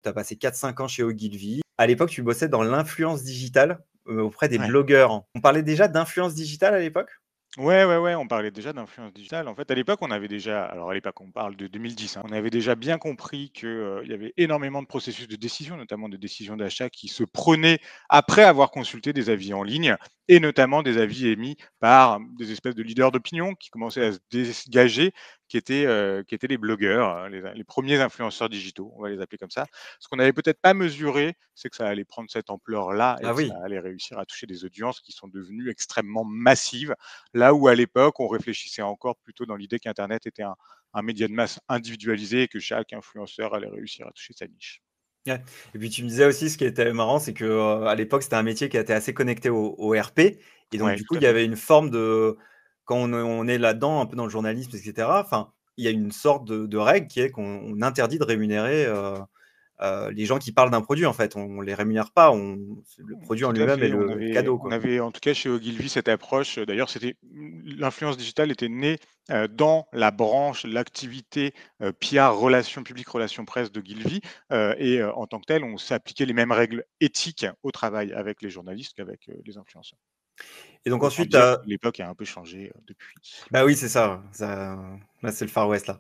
tu as passé 4-5 ans chez Ogilvy. À l'époque, tu bossais dans l'influence digitale, auprès des Ouais. blogueurs. On parlait déjà d'influence digitale à l'époque? Ouais, on parlait déjà d'influence digitale. En fait, à l'époque, on avait déjà alors à l'époque, on parle de 2010, hein, on avait déjà bien compris que, il y avait énormément de processus de décision, notamment de décision d'achat qui se prenaient après avoir consulté des avis en ligne et notamment des avis émis par des espèces de leaders d'opinion qui commençaient Ouais. à se dégager, qui étaient les blogueurs, les 1ers influenceurs digitaux, on va les appeler comme ça. Ce qu'on n'avait peut-être pas mesuré, c'est que ça allait prendre cette ampleur-là et Ah que ça oui. allait réussir à toucher des audiences qui sont devenues extrêmement massives. Là où à l'époque, on réfléchissait encore plutôt dans l'idée qu'internet était un média de masse individualisé et que chaque influenceur allait réussir à toucher sa niche. Ouais et puis tu me disais aussi ce qui était marrant, c'est que, à l'époque, c'était un métier qui était assez connecté au RP et donc Ouais, du coup, tout à il y fait. avait une forme de quand on est là-dedans, un peu dans le journalisme et cetera, enfin, il y a une sorte de règle qui est qu'on interdit de rémunérer, les gens qui parlent d'un produit, en fait. On les rémunère pas, le produit en Tout à lui-même est fait. On le avait cadeau, on quoi. avait en tout cas chez Ogilvy cette approche, d'ailleurs l'influence digitale était née, dans la branche, l'activité, PR relations publiques, relations presse d'Ogilvy, en tant que tel, on s'est appliqué les mêmes règles éthiques au travail avec les journalistes qu'avec, les influenceurs. Et donc Autant ensuite, dire que l'époque a un peu changé, depuis. bah oui, c'est ça, là, c'est le Far West, là.